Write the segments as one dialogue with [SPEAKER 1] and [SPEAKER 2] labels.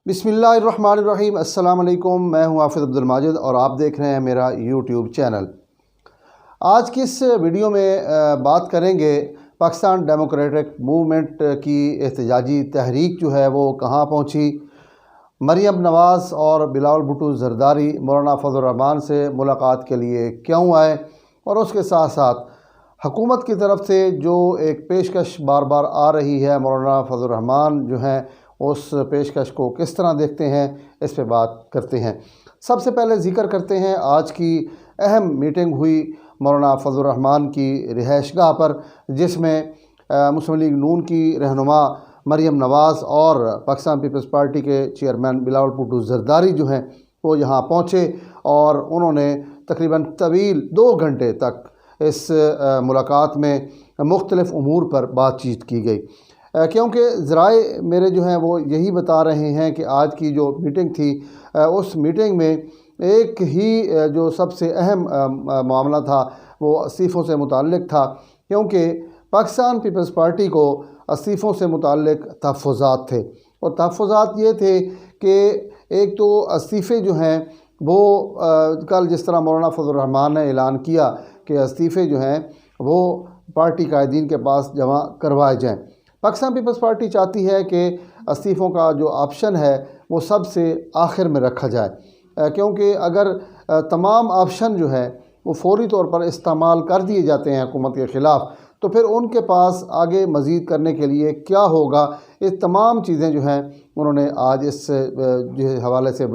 [SPEAKER 1] بسم اللہ الرحمن الرحیم۔ السلام علیکم، میں ہوں حافظ عبدال ماجد اور آپ دیکھ رہے ہیں میرا یوٹیوب چینل۔ آج کی اس ویڈیو میں بات کریں گے پاکستان ڈیموکریٹک موومنٹ کی احتجاجی تحریک جو ہے وہ کہاں پہنچی، مریم نواز اور بلاول بھٹو زرداری مولانا حافظ الرحمان سے ملاقات کے لیے کیوں آئے، اور اس کے ساتھ ساتھ حکومت کی طرف سے جو ایک پیشکش بار بار آ رہی ہے، مولانا حافظ الرحمان جو ہیں اس پیشکش کو کس طرح دیکھتے ہیں، اس پہ بات کرتے ہیں۔ سب سے پہلے ذکر کرتے ہیں آج کی اہم میٹنگ ہوئی مولانا حافظ الرحمان کی رہائش گاہ پر، جس میں مسلم لیگ نون کی رہنما مریم نواز اور پاکستان پیپلزپارٹی کے چیئرمین بلاول بھٹو زرداری جو ہیں وہ یہاں پہنچے، اور انہوں نے تقریباً طویل 2 گھنٹے تک اس ملاقات میں مختلف امور پر بات چیت کی گئی، کیونکہ ذرائع میرے جو ہیں وہ یہی بتا رہے ہیں کہ آج کی جو میٹنگ تھی اس میٹنگ میں ایک ہی جو سب سے اہم معاملہ تھا وہ استعفوں سے متعلق تھا، کیونکہ پاکستان پیپلز پارٹی کو استعفوں سے متعلق تحفظات تھے، اور تحفظات یہ تھے کہ ایک تو استعفے جو ہیں وہ کل جس طرح مولانا حافظ الرحمان نے اعلان کیا کہ استعفے جو ہیں وہ پارٹی قائدین کے پاس جمع کروائے جائیں۔ پاکستان پیپلز پارٹی چاہتی ہے کہ استعفوں کا جو آپشن ہے وہ سب سے آخر میں رکھا جائے، کیونکہ اگر تمام آپشن جو ہے وہ فوری طور پر استعمال کر دیے جاتے ہیں حکومت کے خلاف، تو پھر ان کے پاس آگے مزید کرنے کے لیے کیا ہوگا۔ یہ تمام چیزیں جو ہیں انہوں نے آج اس حوالے سے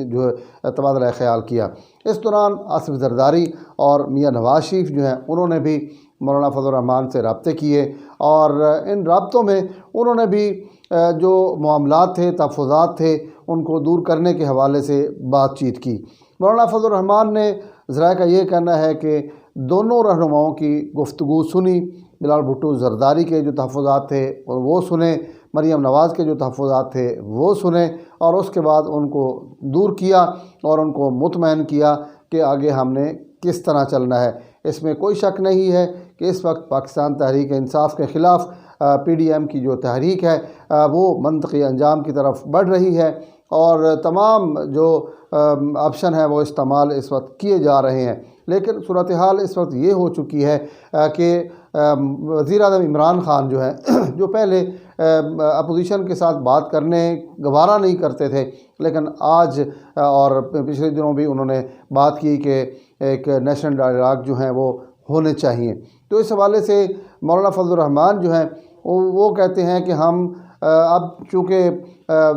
[SPEAKER 1] جو تبادلہ خیال کیا۔ اس دوران آصف زرداری اور میاں نواز شریف جو ہیں انہوں نے بھی مولانا حافظ الرحمان سے رابطے کیے، اور ان رابطوں میں انہوں نے بھی جو معاملات تھے، تحفظات تھے، ان کو دور کرنے کے حوالے سے بات چیت کی۔ مولانا حافظ الرحمان نے ذرائع کا یہ کہنا ہے کہ دونوں رہنماؤں کی گفتگو سنی، بلاول بھٹو زرداری کے جو تحفظات تھے وہ سنے، مریم نواز کے جو تحفظات تھے وہ سنے، اور اس کے بعد ان کو دور کیا اور ان کو مطمئن کیا کہ آگے ہم نے کس طرح چلنا ہے۔ اس میں کوئی شک نہیں ہے کہ اس وقت پاکستان تحریک انصاف کے خلاف PDM کی جو تحریک ہے وہ منطقی انجام کی طرف بڑھ رہی ہے، اور تمام جو آپشن ہے وہ استعمال اس وقت کیے جا رہے ہیں۔ لیکن صورتحال اس وقت یہ ہو چکی ہے کہ وزیر اعظم عمران خان جو ہے جو پہلے اپوزیشن کے ساتھ بات کرنے گوارا نہیں کرتے تھے، لیکن آج اور پچھلے دنوں بھی انہوں نے بات کی کہ ایک نیشنل ڈائلاگ جو ہیں وہ ہونے چاہیے۔ تو اس حوالے سے مولانا فضل الرحمان جو ہیں وہ کہتے ہیں کہ ہم اب چونکہ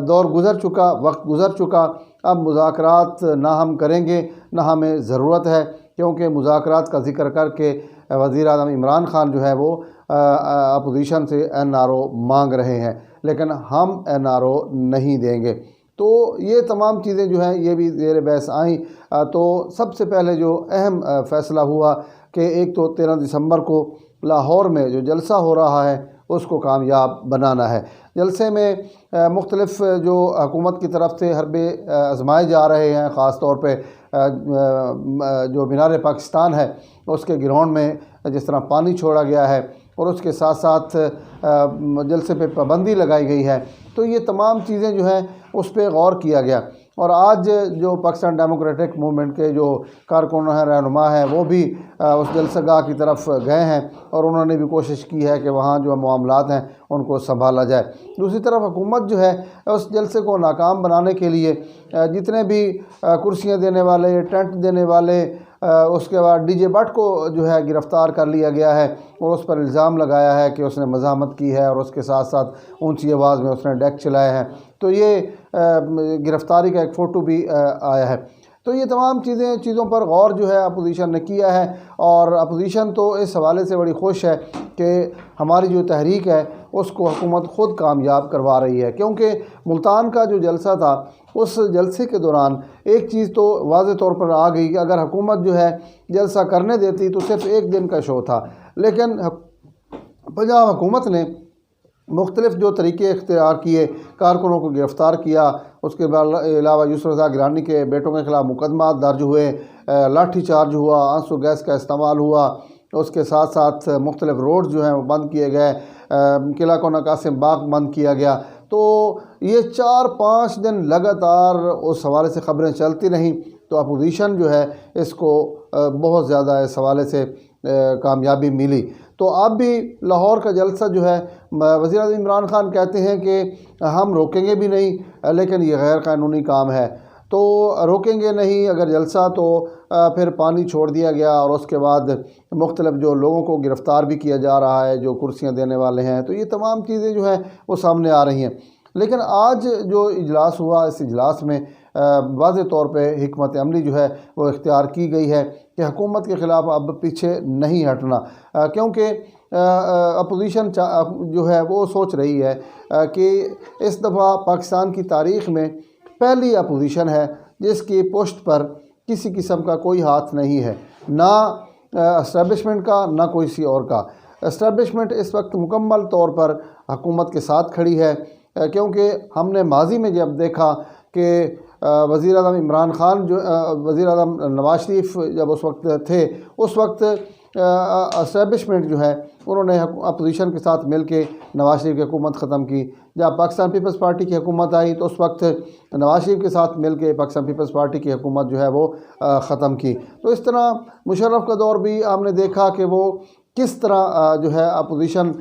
[SPEAKER 1] دور گزر چکا، وقت گزر چکا، اب مذاکرات نہ ہم کریں گے نہ ہمیں ضرورت ہے، کیونکہ مذاکرات کا ذکر کر کے وزیر اعظم عمران خان جو ہے وہ اپوزیشن سے NRO مانگ رہے ہیں، لیکن ہم NRO نہیں دیں گے۔ تو یہ تمام چیزیں جو ہیں یہ بھی زیر بحث آئیں۔ تو سب سے پہلے جو اہم فیصلہ ہوا کہ ایک تو 13 دسمبر کو لاہور میں جو جلسہ ہو رہا ہے اس کو کامیاب بنانا ہے۔ جلسے میں مختلف جو حکومت کی طرف سے حربے آزمائے جا رہے ہیں، خاص طور پہ جو مینار پاکستان ہے اس کے گراؤنڈ میں جس طرح پانی چھوڑا گیا ہے، اور اس کے ساتھ ساتھ جلسے پہ پابندی لگائی گئی ہے، تو یہ تمام چیزیں جو ہیں اس پہ غور کیا گیا۔ اور آج جو پاکستان ڈیموکریٹک موومنٹ کے جو کارکن ہیں، رہنما ہیں، وہ بھی اس جلسہ گاہ کی طرف گئے ہیں، اور انہوں نے بھی کوشش کی ہے کہ وہاں جو معاملات ہیں ان کو سنبھالا جائے۔ دوسری طرف حکومت جو ہے اس جلسے کو ناکام بنانے کے لیے جتنے بھی کرسیاں دینے والے، ٹینٹ دینے والے، اس کے بعد DJ بھٹ کو جو ہے گرفتار کر لیا گیا ہے، اور اس پر الزام لگایا ہے کہ اس نے مزاحمت کی ہے، اور اس کے ساتھ ساتھ اونچی آواز میں اس نے ڈیک چلائے ہیں، تو یہ گرفتاری کا ایک فوٹو بھی آیا ہے۔ تو یہ تمام چیزوں پر غور جو ہے اپوزیشن نے کیا ہے، اور اپوزیشن تو اس حوالے سے بڑی خوش ہے کہ ہماری جو تحریک ہے اس کو حکومت خود کامیاب کروا رہی ہے، کیونکہ ملتان کا جو جلسہ تھا اس جلسے کے دوران ایک چیز تو واضح طور پر آ گئی کہ اگر حکومت جو ہے جلسہ کرنے دیتی تو صرف 1 دن کا شو تھا، لیکن پنجاب حکومت نے مختلف جو طریقے اختیار کیے، کارکنوں کو گرفتار کیا، اس کے علاوہ یوسف رضا گیلانی کے بیٹوں کے خلاف مقدمات درج ہوئے، لاٹھی چارج ہوا، آنسو گیس کا استعمال ہوا، اس کے ساتھ ساتھ مختلف روڈز جو ہیں وہ بند کیے گئے، قلعہ کو قاسم باغ بند کیا گیا۔ تو یہ 4-5 دن لگاتار اس حوالے سے خبریں چلتی رہیں، تو اپوزیشن جو ہے اس کو بہت زیادہ اس حوالے سے کامیابی ملی۔ تو اب بھی لاہور کا جلسہ جو ہے وزیر اعظم عمران خان کہتے ہیں کہ ہم روکیں گے بھی نہیں، لیکن یہ غیر قانونی کام ہے، تو روکیں گے نہیں اگر جلسہ، تو پھر پانی چھوڑ دیا گیا، اور اس کے بعد مختلف جو لوگوں کو گرفتار بھی کیا جا رہا ہے جو کرسیاں دینے والے ہیں، تو یہ تمام چیزیں جو ہیں وہ سامنے آ رہی ہیں۔ لیکن آج جو اجلاس ہوا، اس اجلاس میں واضح طور پہ حکمت عملی جو ہے وہ اختیار کی گئی ہے کہ حکومت کے خلاف اب پیچھے نہیں ہٹنا، کیونکہ اپوزیشن جو ہے وہ سوچ رہی ہے کہ اس دفعہ پاکستان کی تاریخ میں پہلی اپوزیشن ہے جس کی پشت پر کسی قسم کا کوئی ہاتھ نہیں ہے، نہ اسٹیبلشمنٹ کا نہ کسی اور کا۔ اسٹیبلشمنٹ اس وقت مکمل طور پر حکومت کے ساتھ کھڑی ہے، کیونکہ ہم نے ماضی میں جب دیکھا کہ وزیر اعظم عمران خان وزیر اعظم نواز شریف جب اس وقت تھے، اس وقت اسٹیبلشمنٹ جو ہے انہوں نے اپوزیشن کے ساتھ مل کے نواز شریف کی حکومت ختم کی۔ جب پاکستان پیپلزپارٹی کی حکومت آئی تو اس وقت نواز شریف کے ساتھ مل کے پاکستان پیپلزپارٹی کی حکومت جو ہے وہ ختم کی۔ تو اس طرح مشرف کا دور بھی ہم نے دیکھا کہ وہ کس طرح جو ہے اپوزیشن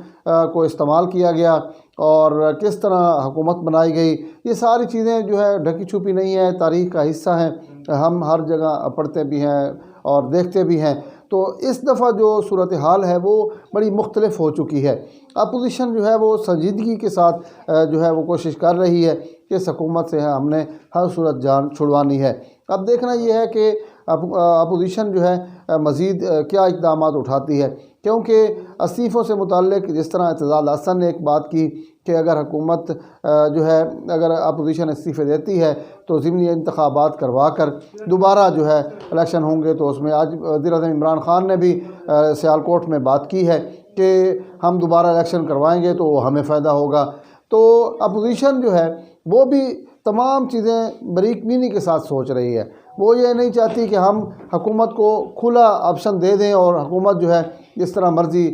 [SPEAKER 1] کو استعمال کیا گیا اور کس طرح حکومت بنائی گئی۔ یہ ساری چیزیں جو ہے ڈھکی چھپی نہیں ہے، تاریخ کا حصہ ہیں، ہم ہر جگہ پڑھتے بھی ہیں اور دیکھتے بھی ہیں۔ تو اس دفعہ جو صورتحال ہے وہ بڑی مختلف ہو چکی ہے۔ اپوزیشن جو ہے وہ سنجیدگی کے ساتھ جو ہے وہ کوشش کر رہی ہے کہ اس حکومت سے ہم نے ہر صورت جان چھڑوانی ہے۔ اب دیکھنا یہ ہے کہ اپوزیشن جو ہے مزید کیا اقدامات اٹھاتی ہے، کیونکہ استعفوں سے متعلق جس طرح اعتزال حسن نے ایک بات کی کہ اگر حکومت جو ہے اگر اپوزیشن استعفے دیتی ہے تو ضمنی انتخابات کروا کر دوبارہ جو ہے الیکشن ہوں گے، تو اس میں آج وزیر اعظم عمران خان نے بھی سیالکوٹ میں بات کی ہے کہ ہم دوبارہ الیکشن کروائیں گے تو ہمیں فائدہ ہوگا۔ تو اپوزیشن جو ہے وہ بھی تمام چیزیں باریک بینی کے ساتھ سوچ رہی ہے، وہ یہ نہیں چاہتی کہ ہم حکومت کو کھلا آپشن دے دیں اور حکومت جو ہے جس طرح مرضی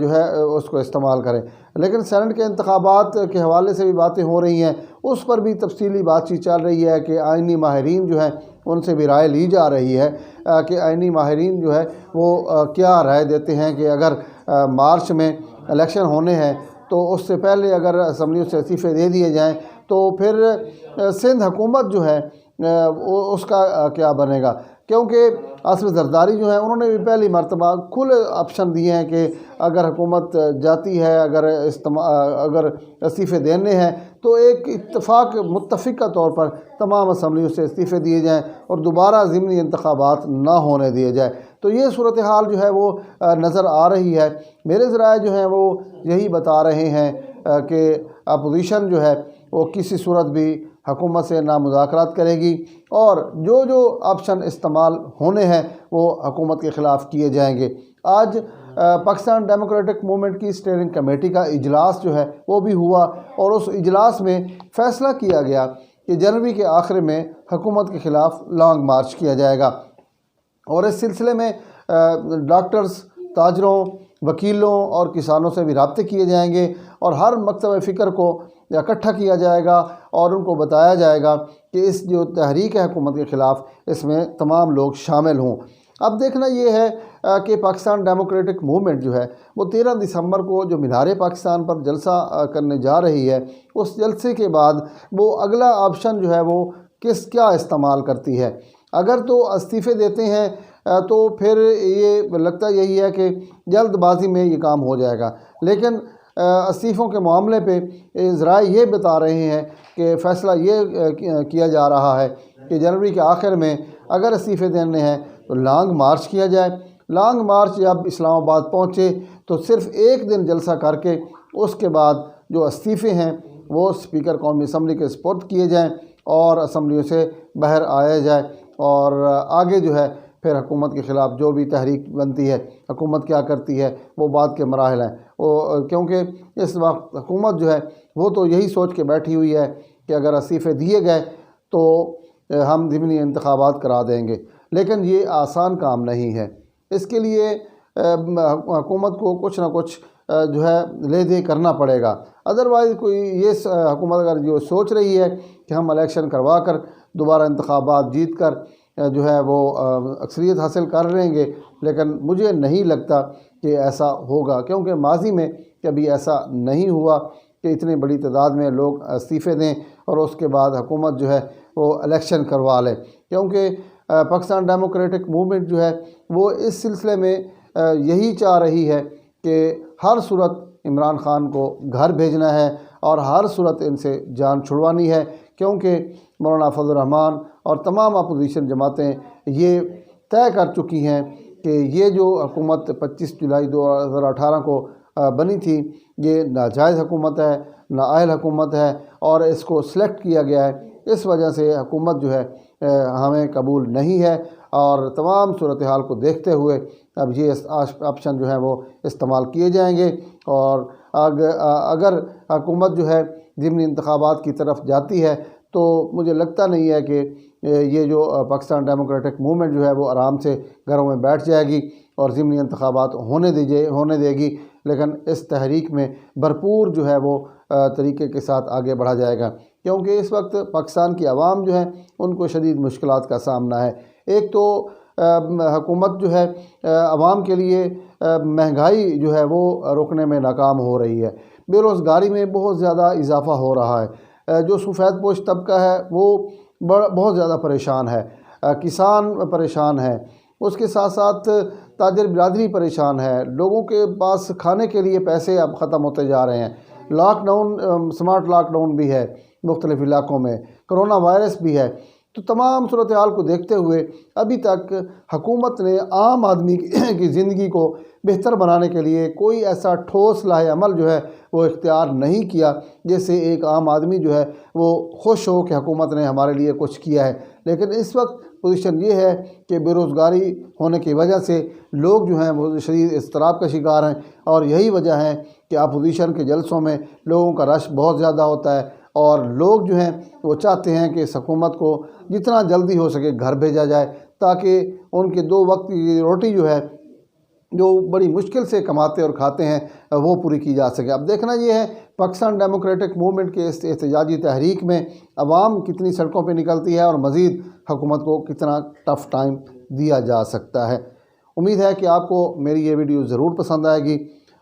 [SPEAKER 1] جو ہے اس کو استعمال کریں۔ لیکن سینٹ کے انتخابات کے حوالے سے بھی باتیں ہو رہی ہیں، اس پر بھی تفصیلی بات چیت چل رہی ہے کہ آئینی ماہرین جو ہیں ان سے بھی رائے لی جا رہی ہے کہ آئینی ماہرین جو ہے وہ کیا رائے دیتے ہیں کہ اگر مارچ میں الیکشن ہونے ہیں تو اس سے پہلے اگر اسمبلیوں سے استعفے دے دیے جائیں تو پھر سندھ حکومت جو ہے اس کا کیا بنے گا، کیونکہ اصل زرداری جو ہیں انہوں نے بھی پہلی مرتبہ کھلے آپشن دیے ہیں کہ اگر حکومت جاتی ہے، اگر استعفے دینے ہیں تو ایک متفقہ طور پر تمام اسمبلیوں سے استعفے دیے جائیں اور دوبارہ ضمنی انتخابات نہ ہونے دیے جائیں۔ تو یہ صورتحال جو ہے وہ نظر آ رہی ہے۔ میرے ذرائع جو ہیں وہ یہی بتا رہے ہیں کہ اپوزیشن جو ہے وہ کسی صورت بھی حکومت سے نہ مذاکرات کرے گی، اور جو آپشن استعمال ہونے ہیں وہ حکومت کے خلاف کیے جائیں گے۔ آج پاکستان ڈیموکریٹک موومنٹ کی اسٹیئرنگ کمیٹی کا اجلاس جو ہے وہ بھی ہوا، اور اس اجلاس میں فیصلہ کیا گیا کہ جنوری کے آخر میں حکومت کے خلاف لانگ مارچ کیا جائے گا، اور اس سلسلے میں ڈاکٹرز، تاجروں، وکیلوں اور کسانوں سے بھی رابطے کیے جائیں گے، اور ہر مکتب فکر کو اکٹھا کیا جائے گا اور ان کو بتایا جائے گا کہ اس جو تحریک ہے حکومت کے خلاف اس میں تمام لوگ شامل ہوں۔ اب دیکھنا یہ ہے کہ پاکستان ڈیموکریٹک موومنٹ جو ہے وہ 13 دسمبر کو جو مینار پاکستان پر جلسہ کرنے جا رہی ہے، اس جلسے کے بعد وہ اگلا آپشن جو ہے وہ کیا استعمال کرتی ہے۔ اگر تو استعفے دیتے ہیں تو پھر یہ لگتا یہی ہے کہ جلد بازی میں یہ کام ہو جائے گا، لیکن استعفوں کے معاملے پہ ذرائع یہ بتا رہے ہیں کہ فیصلہ یہ کیا جا رہا ہے کہ جنوری کے آخر میں اگر استعفے دینے ہیں تو لانگ مارچ کیا جائے۔ لانگ مارچ جب اسلام آباد پہنچے تو صرف ایک دن جلسہ کر کے اس کے بعد جو استعفے ہیں وہ اسپیکر قومی اسمبلی کے سپرد کیے جائیں اور اسمبلیوں سے باہر آیا جائے، اور آگے جو ہے پھر حکومت کے خلاف جو بھی تحریک بنتی ہے، حکومت کیا کرتی ہے وہ بعد کے مراحل ہیں۔ کیونکہ اس وقت حکومت جو ہے وہ تو یہی سوچ کے بیٹھی ہوئی ہے کہ اگر استعفے دیے گئے تو ہم ضمنی انتخابات کرا دیں گے، لیکن یہ آسان کام نہیں ہے۔ اس کے لیے حکومت کو کچھ نہ کچھ جو ہے لے دے کرنا پڑے گا۔ ادروائز کوئی یہ حکومت اگر جو سوچ رہی ہے کہ ہم الیکشن کروا کر دوبارہ انتخابات جیت کر جو ہے وہ اکثریت حاصل کر لیں گے، لیکن مجھے نہیں لگتا کہ ایسا ہوگا، کیونکہ ماضی میں کبھی ایسا نہیں ہوا کہ اتنی بڑی تعداد میں لوگ استعفے دیں اور اس کے بعد حکومت جو ہے وہ الیکشن کروا لے، کیونکہ پاکستان ڈیموکریٹک موومنٹ جو ہے وہ اس سلسلے میں یہی چاہ رہی ہے کہ ہر صورت عمران خان کو گھر بھیجنا ہے اور ہر صورت ان سے جان چھڑوانی ہے، کیونکہ مولانا حافظ الرحمان اور تمام اپوزیشن جماعتیں یہ طے کر چکی ہیں کہ یہ جو حکومت 25 جولائی 2018 کو بنی تھی یہ ناجائز حکومت ہے، نااہل حکومت ہے اور اس کو سلیکٹ کیا گیا ہے، اس وجہ سے حکومت جو ہے ہمیں قبول نہیں ہے، اور تمام صورتحال کو دیکھتے ہوئے اب یہ آپشن جو ہے وہ استعمال کیے جائیں گے، اور اگر حکومت جو ہے ضمنی انتخابات کی طرف جاتی ہے تو مجھے لگتا نہیں ہے کہ یہ جو پاکستان ڈیموکریٹک موومنٹ جو ہے وہ آرام سے گھروں میں بیٹھ جائے گی اور ضمنی انتخابات ہونے دے گی، لیکن اس تحریک میں بھرپور جو ہے وہ طریقے کے ساتھ آگے بڑھا جائے گا، کیونکہ اس وقت پاکستان کی عوام جو ہے ان کو شدید مشکلات کا سامنا ہے۔ ایک تو حکومت جو ہے عوام کے لیے مہنگائی جو ہے وہ روکنے میں ناکام ہو رہی ہے، بے روزگاری میں بہت زیادہ اضافہ ہو رہا ہے، جو سفید پوش طبقہ ہے وہ بہت زیادہ پریشان ہے، کسان پریشان ہے، اس کے ساتھ ساتھ تاجر برادری پریشان ہے، لوگوں کے پاس کھانے کے لیے پیسے اب ختم ہوتے جا رہے ہیں، lockdown smart lockdown بھی ہے مختلف علاقوں میں، کرونا وائرس بھی ہے، تو تمام صورتحال کو دیکھتے ہوئے ابھی تک حکومت نے عام آدمی کی زندگی کو بہتر بنانے کے لیے کوئی ایسا ٹھوس لاہ عمل جو ہے وہ اختیار نہیں کیا جس سے ایک عام آدمی جو ہے وہ خوش ہو کہ حکومت نے ہمارے لیے کچھ کیا ہے۔ لیکن اس وقت پوزیشن یہ ہے کہ بے روزگاری ہونے کی وجہ سے لوگ جو ہیں وہ شدید اضطراب کا شکار ہیں، اور یہی وجہ ہے کہ اپوزیشن کے جلسوں میں لوگوں کا رش بہت زیادہ ہوتا ہے، اور لوگ جو ہیں وہ چاہتے ہیں کہ اس حکومت کو جتنا جلدی ہو سکے گھر بھیجا جائے، تاکہ ان کے 2 وقت کی روٹی جو ہے جو بڑی مشکل سے کماتے اور کھاتے ہیں وہ پوری کی جا سکے۔ اب دیکھنا یہ ہے پاکستان ڈیموکریٹک موومنٹ کے اس احتجاجی تحریک میں عوام کتنی سڑکوں پہ نکلتی ہے اور مزید حکومت کو کتنا ٹف ٹائم دیا جا سکتا ہے۔ امید ہے کہ آپ کو میری یہ ویڈیو ضرور پسند آئے گی،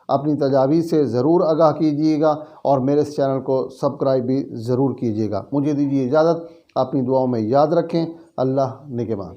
[SPEAKER 1] اپنی تجاویز سے ضرور آگاہ کیجیے گا اور میرے اس چینل کو سبسکرائب بھی ضرور کیجیے گا۔ مجھے دیجیے اجازت، اپنی دعاؤں میں یاد رکھیں۔ اللہ نگہبان۔